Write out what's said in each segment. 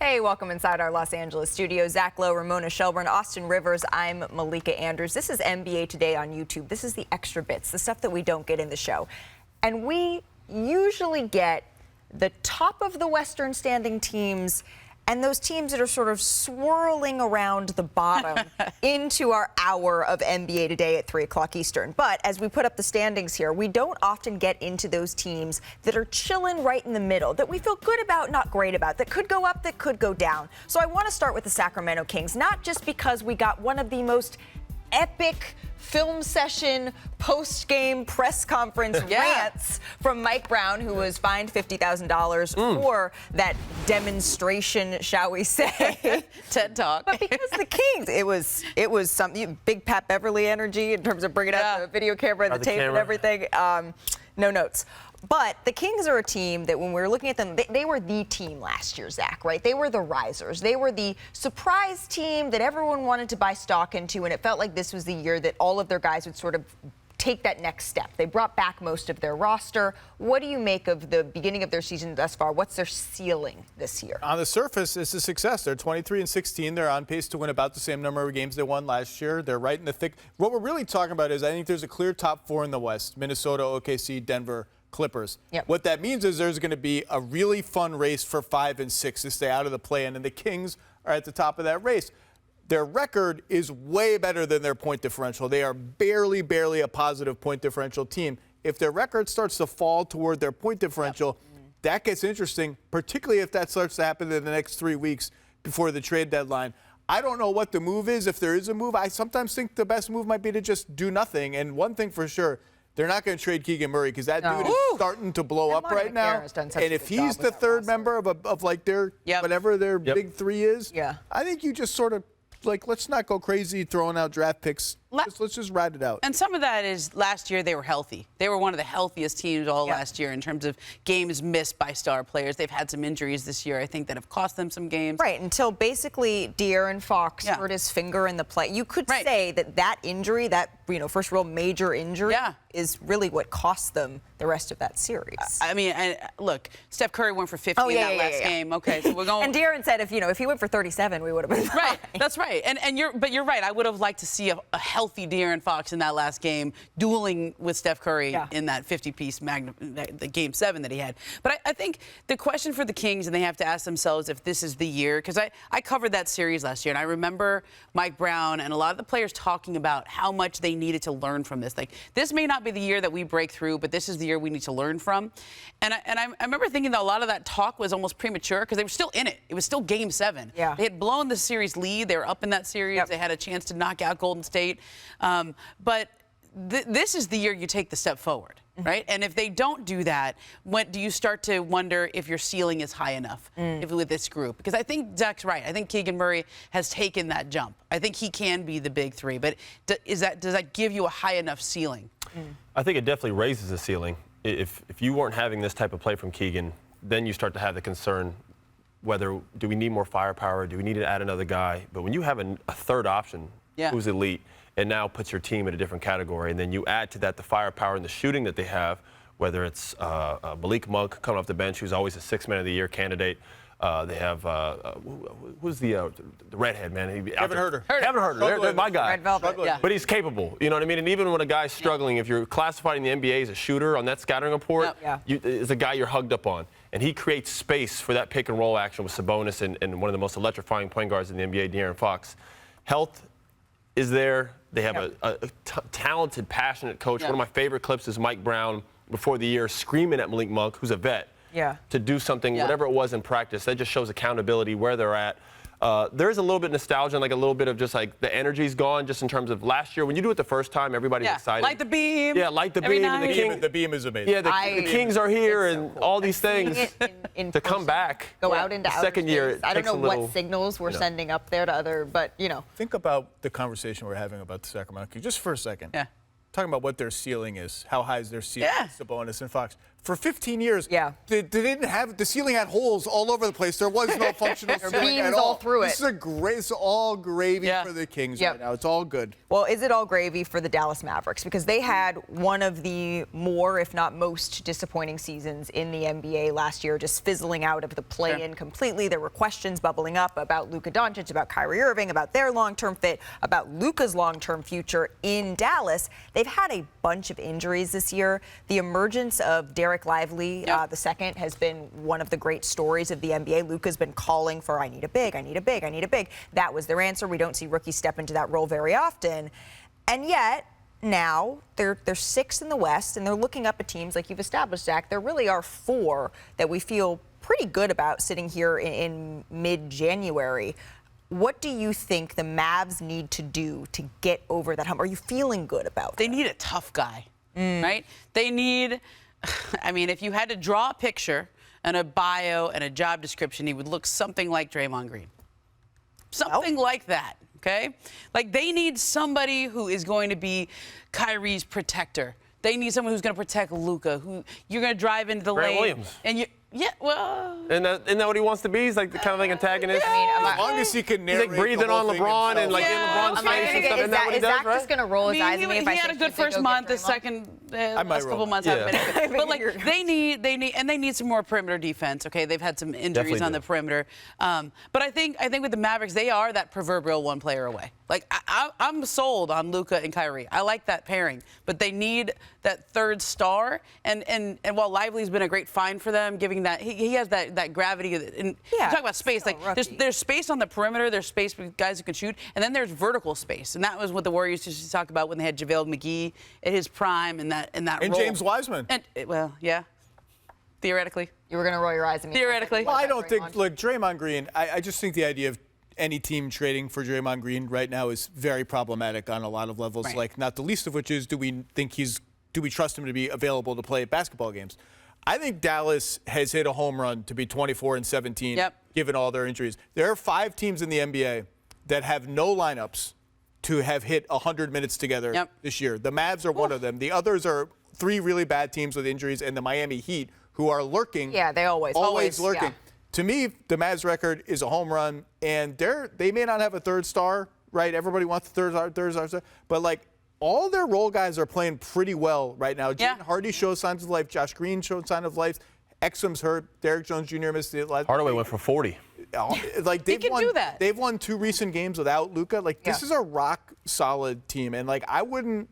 Hey, welcome inside our Los Angeles studio. Zach Lowe, Ramona, Shelburne, Austin Rivers. I'm Malika Andrews. This is NBA Today on YouTube. This is the extra bits, the stuff that we don't get in the show. And we usually get the top of the Western standing teams and those teams that are sort of swirling around the bottom into our hour of NBA Today at 3 o'clock Eastern. But as we put up the standings here, we don't often get into those teams that are chilling right in the middle, that we feel good about, not great about, that could go up, that could go down. So I want to start with the Sacramento Kings, not just because we got one of the most epic film session post-game press conference rants from Mike Brown, who was fined $50,000 for that demonstration, shall we say. TED Talk. But because the Kings, it was something, big Pat Beverly energy in terms of bringing out the video camera and the tape and everything. No notes. But the Kings are a team that when we were looking at them, they were the team last year, Zach, right? They were the risers. They were the surprise team that everyone wanted to buy stock into, and it felt like this was the year that all of their guys would sort of take that next step. They brought back most of their roster. What do you make of the beginning of their season thus far? What's their ceiling this year? On the surface, it's a success. They're 23-16. They're on pace to win about the same number of games they won last year. They're right in the thick. What we're really talking about is I think there's a clear top four in the West: Minnesota, OKC, Denver, Clippers. What that means is there's going to be a really fun race for 5 and 6 to stay out of the play-in, and the Kings are at the top of that race. Their record is way better than their point differential. They are barely a positive point differential team. If their record starts to fall toward their point differential, that gets interesting, particularly if that starts to happen in the next 3 weeks before the trade deadline. I don't know what the move is, if there is a move. I sometimes think the best move might be to just do nothing. And one thing for sure, they're not going to trade Keegan Murray because that dude is starting to blow up right now. And if he's the third member of like their whatever their big three is, I think you just sort of like, let's not go crazy throwing out draft picks. Let's just ride it out. And some of that is last year they were healthy. They were one of the healthiest teams all last year in terms of games missed by star players. They've had some injuries this year, I think, that have cost them some games. Right, until basically De'Aaron Fox hurt his finger in the play. You could say that injury, that first real major injury, is really what cost them the rest of that series. I mean, look, Steph Curry went for 50 in that last game. Okay, so we're going. And De'Aaron said if he went for 37, we would have been fine. Right. That's right. But you're right. I would have liked to see a healthy De'Aaron Fox in that last game, dueling with Steph Curry in that 50-piece the Game 7 that he had. But I think the question for the Kings, and they have to ask themselves if this is the year, because I covered that series last year, and I remember Mike Brown and a lot of the players talking about how much they needed to learn from this. Like, this may not be the year that we break through, but this is the year we need to learn from. And I remember thinking that a lot of that talk was almost premature because they were still in it. It was still Game 7. They had blown the series lead. They were up in that series. They had a chance to knock out Golden State. But this is the year you take the step forward, right? And if they don't do that, when do you start to wonder if your ceiling is high enough with this group? Because I think Zach's right. I think Keegan Murray has taken that jump. I think he can be the big three. But does that give you a high enough ceiling? I think it definitely raises the ceiling. If you weren't having this type of play from Keegan, then you start to have the concern whether do we need more firepower, do we need to add another guy? But when you have a third option who's elite, and now puts your team in a different category, and then you add to that the firepower and the shooting that they have, whether it's Malika Monk coming off the bench, who's always a Sixth Man of the Year candidate. They have who's the redhead man? Kevin Huerter. Kevin Huerter, they're my guy. Red Velvet. But he's capable. You know what I mean? And even when a guy's struggling, if you're classifying the NBA as a shooter on that scouting report, is a guy you're hugged up on. And he creates space for that pick and roll action with Sabonis and one of the most electrifying point guards in the NBA, De'Aaron Fox. Health is there. They have a talented, passionate coach. One of my favorite clips is Mike Brown before the year screaming at Malik Monk, who's a vet, to do something, whatever it was in practice. That just shows accountability, where they're at. There's a little bit of nostalgia and like a little bit of just like the energy's gone just in terms of last year. When you do it the first time, everybody's excited. Light the beam. Yeah, light the beam. And the beam is amazing. Yeah, the Kings are here and all these things to come back. Go out into outer second year. I don't know what signals we're sending up there to other, but Think about the conversation we're having about the Sacramento Kings just for a second. Talking about what their ceiling is. How high is their ceiling? Sabonis and Fox. for 15 years, Yeah. they didn't have, the ceiling had holes all over the place. There was no functional ceiling at beams all. all through This is it's all gravy for the Kings right now. It's all good. Well, is it all gravy for the Dallas Mavericks? Because they had one of the more, if not most, disappointing seasons in the NBA last year, just fizzling out of the play-in completely. There were questions bubbling up about Luka Doncic, about Kyrie Irving, about their long-term fit, about Luka's long-term future in Dallas. They've had a bunch of injuries this year. The emergence of Derek Lively, the second, has been one of the great stories of the NBA. Luka's been calling for, I need a big, I need a big, I need a big. That was their answer. We don't see rookies step into that role very often. And yet, now they're sixth in the West, and they're looking up at teams like you've established, Zach. There really are four that we feel pretty good about sitting here in mid-January. What do you think the Mavs need to do to get over that hump? Are you feeling good about They need a tough guy, right? They need, I mean, if you had to draw a picture and a bio and a job description, he would look something like Draymond Green. Something like that, okay? Like, they need somebody who is going to be Kyrie's protector. They need someone who's going to protect Luka, who you're going to drive into the lane. Williams. And you, well. Isn't that what he wants to be? He's like the kind of like antagonist. As long as he can narrate He's like breathing on LeBron and like in LeBron's Am I face gonna and get, stuff. Isn't that what he is does, Zach right? just going to roll his eyes at me if I He say had a good should they first go month. get The Draymond? second, last couple months haven't been good. But like they need some more perimeter defense. Okay, they've had some injuries Definitely on the perimeter. But I think with the Mavericks, they are that proverbial one player away. Like I'm sold on Luka and Kyrie. I like that pairing, but they need that third star. And while Lively's been a great find for them, giving that he has that gravity. And you talk about space. Like there's space on the perimeter. There's space with guys who can shoot, and then there's vertical space. And that was what the Warriors used to talk about when they had JaVale McGee at his prime and that And role. James Wiseman. And well, yeah, theoretically. You were going to roll your eyes at me. Theoretically. Well, I don't think, look, Draymond Green, I just think the idea of any team trading for Draymond Green right now is very problematic on a lot of levels. Right. Like, not the least of which is, do we trust him to be available to play at basketball games? I think Dallas has hit a home run to be 24-17, given all their injuries. There are 5 teams in the NBA that have no lineups to have hit 100 minutes together this year. The Mavs are one of them. The others are 3 really bad teams with injuries, and the Miami Heat, who are lurking. Yeah, they always lurking. Yeah. To me, the Mavs record is a home run, and they may not have a third star, right? Everybody wants the third star, but like, all their role guys are playing pretty well right now. Jaden Hardy shows signs of life. Josh Green showed signs of life. Exum's hurt. Derek Jones Jr. missed the last. Hardaway went for 40. Like He can do that. They've won 2 recent games without Luka. Like this is a rock solid team, and like I wouldn't.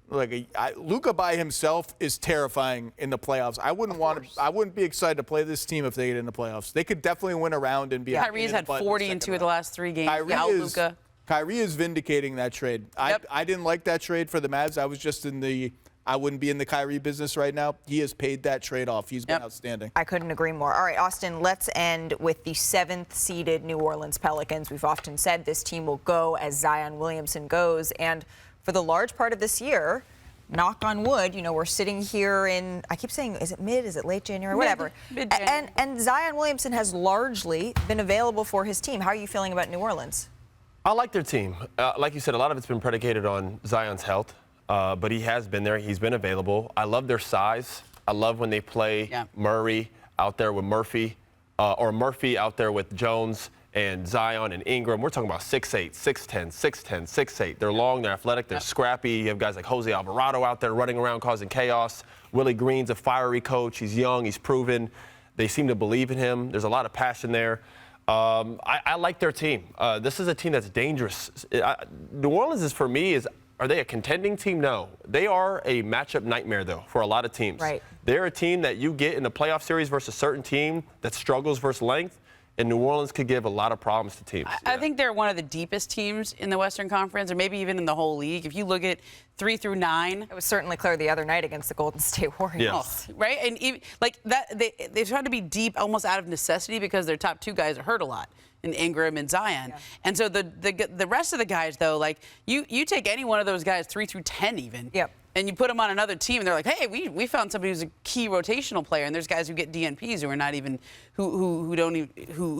Luka by himself is terrifying in the playoffs. I wouldn't be excited to play this team if they get in the playoffs. They could definitely win a round and be. Kyrie's had 40 in 2 of the last 3 games without Luka. Kyrie is vindicating that trade. I didn't like that trade for the Mavs. I was just I wouldn't be in the Kyrie business right now. He has paid that trade off. He's been outstanding. I couldn't agree more. All right, Austin, let's end with the 7th-seeded New Orleans Pelicans. We've often said this team will go as Zion Williamson goes. And for the large part of this year, knock on wood, we're sitting here in, I keep saying, is it mid, is it late January, whatever. Mid-January. And Zion Williamson has largely been available for his team. How are you feeling about New Orleans? I like their team. Like you said, a lot of it's been predicated on Zion's health, but he has been there. He's been available. I love their size. I love when they play Murray out there with Murphy, or Murphy out there with Jones and Zion and Ingram. We're talking about 6'8", 6'10", 6'10", 6'8". They're long, they're athletic, they're scrappy. You have guys like Jose Alvarado out there running around causing chaos. Willie Green's a fiery coach. He's young, he's proven. They seem to believe in him. There's a lot of passion there. I like their team. This is a team that's dangerous. New Orleans for me, are they a contending team? No. They are a matchup nightmare, though, for a lot of teams. Right. They're a team that you get in a playoff series versus a certain team that struggles versus length, and New Orleans could give a lot of problems to teams. I think they're one of the deepest teams in the Western Conference, or maybe even in the whole league. If you look at 3 through 9. It was certainly clear the other night against the Golden State Warriors. Yes. Right? And even, like that, they tried to be deep almost out of necessity because their top 2 guys are hurt a lot, in Ingram and Zion. Yeah. And so the rest of the guys, though, like you take any one of those guys 3 through 10 even. Yep. And you put them on another team, and they're like, hey, we found somebody who's a key rotational player. And there's guys who get DNPs who are not even who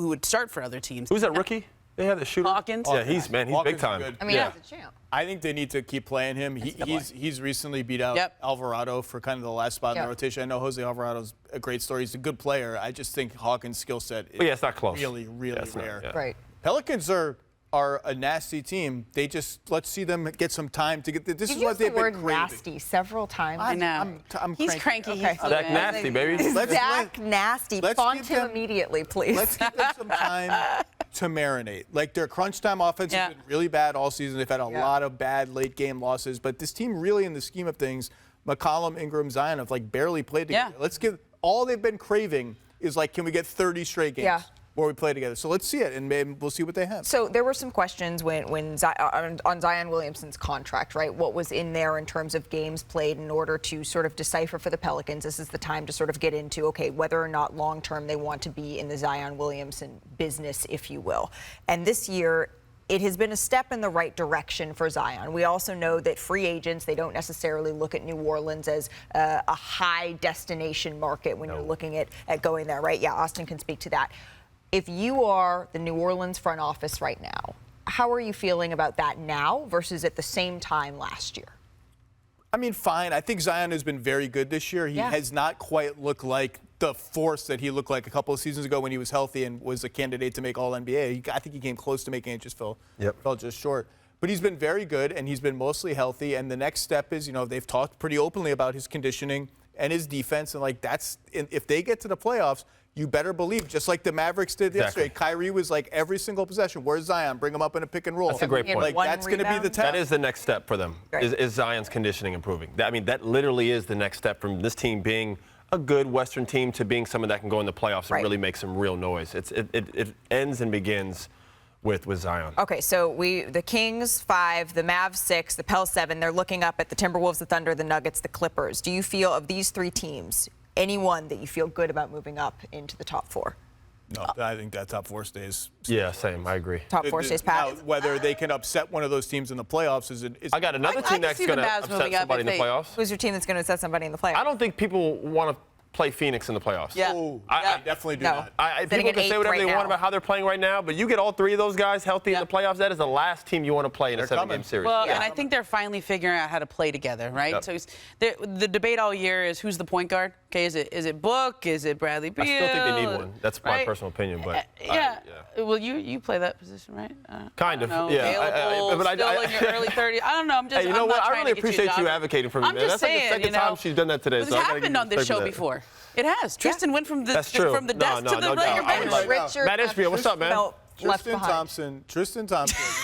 would start for other teams. Who's that rookie? They have the shooter. Hawkins? Yeah, he's big Hawkins is time. good. I mean, yeah. he's a champ. I think they need to keep playing him. He's recently beat out Alvarado for kind of the last spot in the rotation. I know Jose Alvarado's a great story. He's a good player. I just think Hawkins' skill set is it's not close. really rare. Right. Pelicans are a nasty team. They just let's see them get some time to get. This is You what used they've the word been craving. nasty several times. I know. I'm He's cranky. Okay. He's Zach Nasty, baby. Zach Nasty. let's Font give him them- immediately, please. Let's give them some time to marinate. Like their crunch time offense has been really bad all season. They've had a lot of bad late game losses, but this team really, in the scheme of things, McCollum, Ingram, Zion have like barely played together. Yeah. Let's give all they've been craving is like, can we get 30 straight games where we play together? So let's see it, and maybe we'll see what they have. So there were some questions when on Zion Williamson's contract, right? What was in there in terms of games played in order to sort of decipher for the Pelicans? This is the time to sort of get into, okay, whether or not long-term they want to be in the Zion Williamson business, if you will. And this year, it has been a step in the right direction for Zion. We also know that free agents, they don't necessarily look at New Orleans as a high destination market when you're looking at going there, right? Yeah, Austin can speak to that. If you are the New Orleans front office right now, how are you feeling about that now versus at the same time last year? I mean, fine. I think Zion has been very good this year. He has not quite looked like the force that he looked like a couple of seasons ago when he was healthy and was a candidate to make All-NBA. I think he came close to making it, just fell just short. But he's been very good, and he's been mostly healthy. And the next step is, they've talked pretty openly about his conditioning and his defense. And, if they get to the playoffs, you better believe, just like the Mavericks did yesterday, Kyrie was like every single possession, where's Zion? Bring him up in a pick and roll. That's a great point. That's going to be the test. That is the next step for them, is Zion's conditioning improving. That literally is the next step from this team being a good Western team to being someone that can go in the playoffs and really make some real noise. It ends and begins with Zion. Okay, so the Kings 5, the Mavs 6, the Pels 7, they're looking up at the Timberwolves, the Thunder, the Nuggets, the Clippers. Do you feel, of these three teams, anyone that you feel good about moving up into the top 4? No, I think that top 4 stays. Yeah, same. I agree. Top 4 stays pat. Now, whether they can upset one of those teams in the playoffs is I got another team that's going to upset somebody in the playoffs. Who's your team that's going to upset somebody in the playoffs? I don't think people want to play Phoenix in the playoffs. Yeah. I definitely do not. People can say whatever they want about how they're playing right now, but you get all three of those guys healthy in the playoffs, that is the last team you want to play in a 7-game series. Well, and I think they're finally figuring out how to play together, right? Yep. So the debate all year is who's the point guard? Okay, is it Book? Is it Bradley Beal? I still think they need one. That's my personal opinion, but Well, you play that position, right? Kind of, know, yeah. But still in your early 30s. I don't know. I'm just. Hey, you know I'm what? not I trying really to get appreciate you a advocating for me, I'm man. just That's saying, like the second time she's done that today. It's so happened on this show before. It has. Tristan went from the That's true. from the desk to the later bench. Richard Matt Ishmael, what's up, man? Tristan Thompson.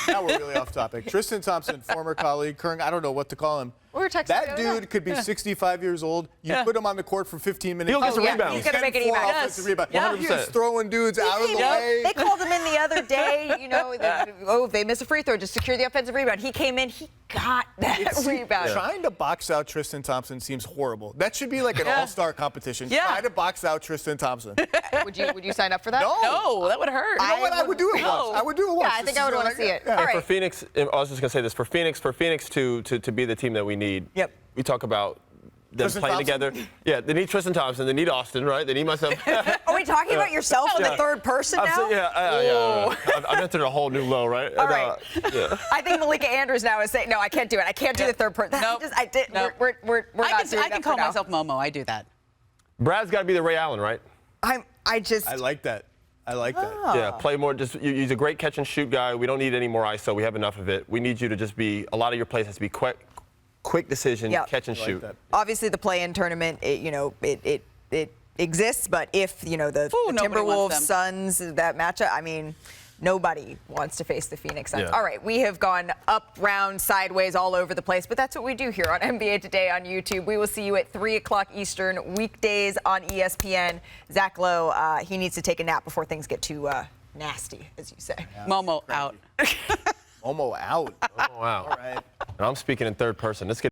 Now we're really off topic. Tristan Thompson, former colleague, current, I don't know what to call him. We were texting that dude could be 65 years old. You put him on the court for 15 minutes. He'll get some rebounds. He's going to make an rebound. Yeah. He's throwing dudes out of the way. They called him in the other day, if they miss a free throw, just secure the offensive rebound. He came in, he got that rebound. Trying to box out Tristan Thompson seems horrible. That should be like an all-star competition. Try to box out Tristan Thompson. Would you sign up for that? No, that would hurt. You know what? I would do it once. I would do it once. Yeah, I think I would want to see it. Yeah. All right. For Phoenix, I was just going to say this. For Phoenix to be the team that we need, we talk about them Tristan playing Thompson? together. Yeah, they need Tristan Thompson. They need Austin, right? They need myself. Are we talking about yourself in the third person now? I've entered a whole new low, right? All right. I think Malika Andrews now is saying, no, I can't do it. I can't do the third person. Nope. We're not doing I can call myself Momo. I do that. Brad's got to be the Ray Allen, right? I like that. Yeah, play more. He's a great catch and shoot guy. We don't need any more ISO. We have enough of it. We need you to just be. A lot of your plays has to be quick decision, catch and shoot. Obviously, the play-in tournament, it exists, but if the Timberwolves, Suns, that matchup, I mean, nobody wants to face the Phoenix Suns. Yeah. All right, we have gone up, round, sideways, all over the place, but that's what we do here on NBA Today on YouTube. We will see you at 3 o'clock Eastern, weekdays on ESPN. Zach Lowe, he needs to take a nap before things get too nasty, as you say. Yeah. Momo out. Momo out. Oh, wow. All right. And I'm speaking in third person. Let's get